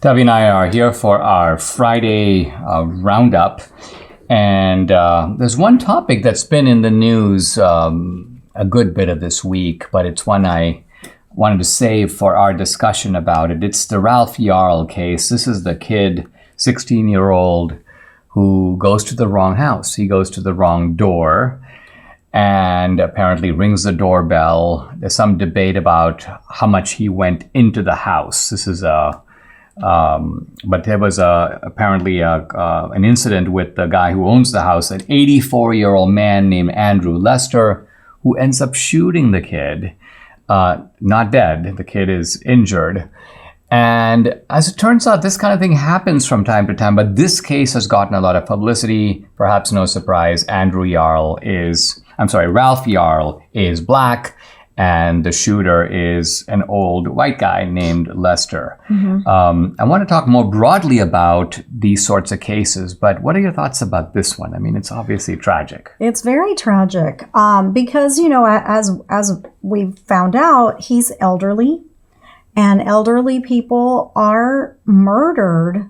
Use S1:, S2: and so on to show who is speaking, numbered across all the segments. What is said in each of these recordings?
S1: Debbie and I are here for our Friday roundup. And there's one topic that's been in the news a good bit of this week, but it's one I wanted to save for our discussion about it. It's the Ralph Yarl case. This is the kid, 16-year-old, who goes to the wrong house. He goes to the wrong door and apparently rings the doorbell. There's some debate about how much he went into the house. This is but there was apparently an incident with the guy who owns the house, an 84-year-old man named Andrew Lester, who ends up shooting the kid. Not dead. The kid is injured. And as it turns out, this kind of thing happens from time to time, but this case has gotten a lot of publicity. Perhaps no surprise, Ralph Yarl is black, and the shooter is an old white guy named Lester. Mm-hmm. I want to talk more broadly about these sorts of cases, but what are your thoughts about this one? I mean, it's obviously tragic.
S2: It's very tragic because, you know, as we've found out, he's elderly, and elderly people are murdered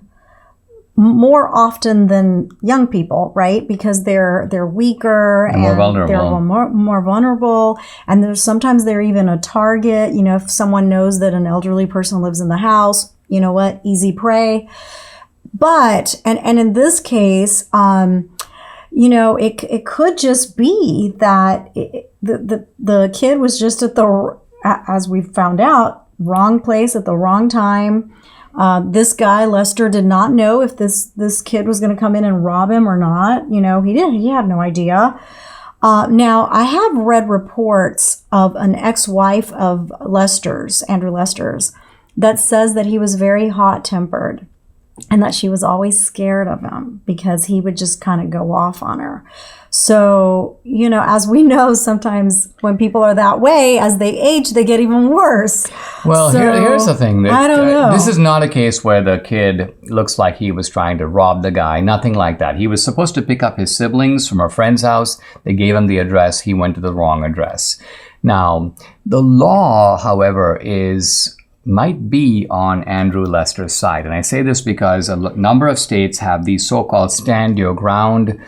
S2: more often than young people, right? Because they're weaker and
S1: more vulnerable.
S2: They're more vulnerable, and sometimes they're even a target. You know, if someone knows that an elderly person lives in the house, you know what, easy prey. But and in this case, you know, it could just be that the kid was just at the, as we've found out, wrong place at the wrong time. This guy, Lester, did not know if this kid was going to come in and rob him or not. You know, he had no idea. Now, I have read reports of an ex-wife of Andrew Lester's, that says that he was very hot-tempered and that she was always scared of him because he would just kind of go off on her. So, you know, as we know, sometimes when people are that way, as they age, they get even worse.
S1: Well,
S2: so,
S1: here's the thing.
S2: I don't know.
S1: This is not a case where the kid looks like he was trying to rob the guy. Nothing like that. He was supposed to pick up his siblings from a friend's house. They gave him the address. He went to the wrong address. Now, the law, however, might be on Andrew Lester's side. And I say this because a number of states have these so-called stand your ground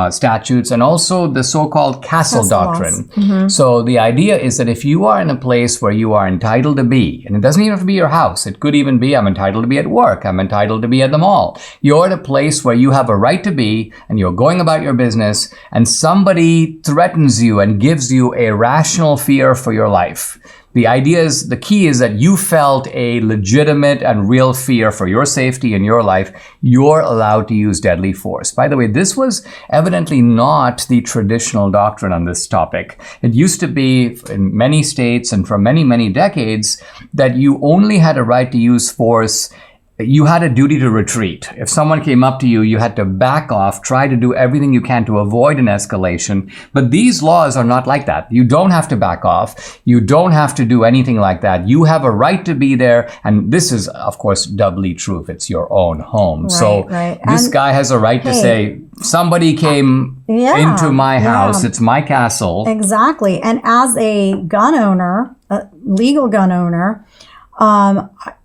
S1: statutes, and also the so-called castle doctrine. Mm-hmm. So the idea is that if you are in a place where you are entitled to be, and it doesn't even have to be your house, it could even be I'm entitled to be at work, I'm entitled to be at the mall. You're at a place where you have a right to be, and you're going about your business, and somebody threatens you and gives you a rational fear for your life. The key is that you felt a legitimate and real fear for your safety and your life. You're allowed to use deadly force. By the way, this was evidently not the traditional doctrine on this topic. It used to be in many states and for many, many decades that you only had a right to use force. You had a duty to retreat. If someone came up to you, you had to back off, try to do everything you can to avoid an escalation. But these laws are not like that. You don't have to back off. You don't have to do anything like that. You have a right to be there. And this is, of course, doubly true if it's your own home.
S2: Right.
S1: This guy has a right to say, somebody came into my house. It's my castle.
S2: Exactly. And as a gun owner, a legal gun owner,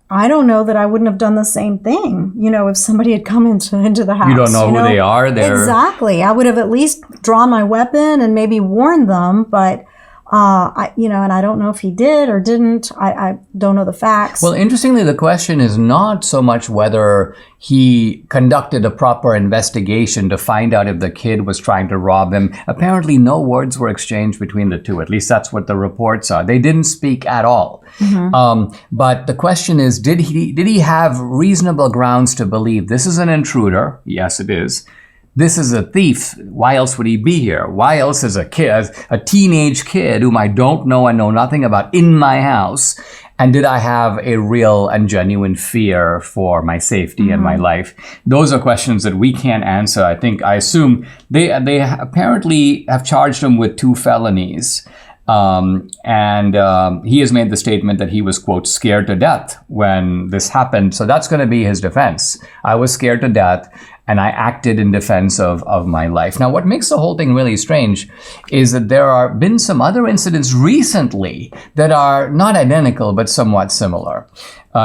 S2: I don't know that I wouldn't have done the same thing, you know, if somebody had come into the house.
S1: You don't know who they are.
S2: Exactly. I would have at least drawn my weapon and maybe warned them, but and I don't know if he did or didn't. I don't know the facts.
S1: Well, interestingly, the question is not so much whether he conducted a proper investigation to find out if the kid was trying to rob him. Apparently, no words were exchanged between the two. At least that's what the reports are. They didn't speak at all. Mm-hmm. But the question is, did he have reasonable grounds to believe this is an intruder? Yes, it is. This is a thief. Why else would he be here? Why else is a teenage kid whom I don't know and know nothing about in my house? And did I have a real and genuine fear for my safety and my life? Those are questions that we can't answer. I assume they apparently have charged him with 2 felonies. He has made the statement that he was, quote, scared to death when this happened. So that's going to be his defense. I was scared to death. and I acted in defense of my life. Now, what makes the whole thing really strange is that there are been some other incidents recently that are not identical, but somewhat similar.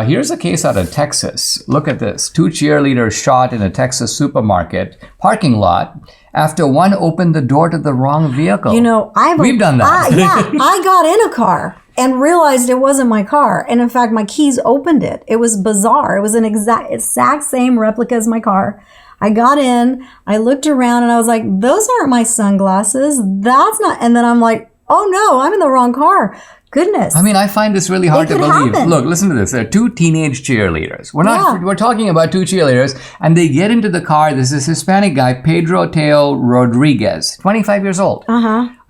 S1: Here's a case out of Texas. Look at this. 2 cheerleaders shot in a Texas supermarket parking lot after one opened the door to the wrong vehicle.
S2: We've
S1: done that.
S2: I got in a car and realized it wasn't my car. And in fact, my keys opened it. It was bizarre. It was an exact same replica as my car. I got in, I looked around, and I was like, those aren't my sunglasses. That's not. And then I'm like, oh no, I'm in the wrong car. Goodness.
S1: I mean, I find this really hard to believe.
S2: Happen.
S1: Look, listen to this. There are 2 teenage cheerleaders. We're talking about 2 cheerleaders, and they get into the car. There's this Hispanic guy, Pedro Teo Rodriguez, 25 years old.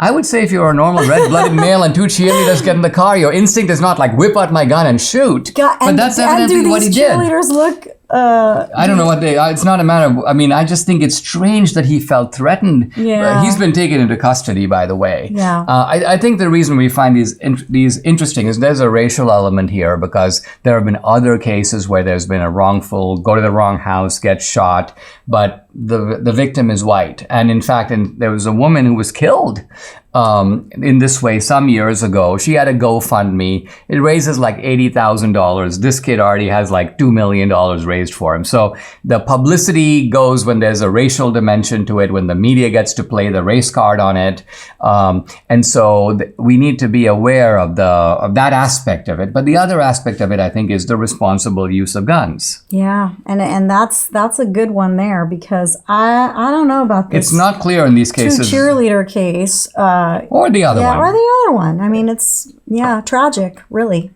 S1: I would say if you're a normal red-blooded male and 2 cheerleaders get in the car, your instinct is not like whip out my gun and shoot. But that's evidently what he did.
S2: Cheerleaders look.
S1: I don't know what it's not a matter of, I just think it's strange that he felt threatened.
S2: Yeah.
S1: He's been taken into custody, by the way.
S2: Yeah.
S1: I think the reason we find these interesting is there's a racial element here, because there have been other cases where there's been a wrongful, go to the wrong house, get shot, but the victim is white. And in fact, there was a woman who was killed in this way some years ago. She had a GoFundMe. It raises like $80,000. This kid already has like $2 million raised for him. So the publicity goes when there's a racial dimension to it, when the media gets to play the race card on it. And so we need to be aware of that aspect of it. But the other aspect of it, I think, is the responsible use of guns.
S2: Yeah. And that's a good one there, because I don't know about this.
S1: It's not clear in these cases.
S2: 2 cheerleader case.
S1: Or the other one.
S2: Or the other one. I mean, it's, tragic, really.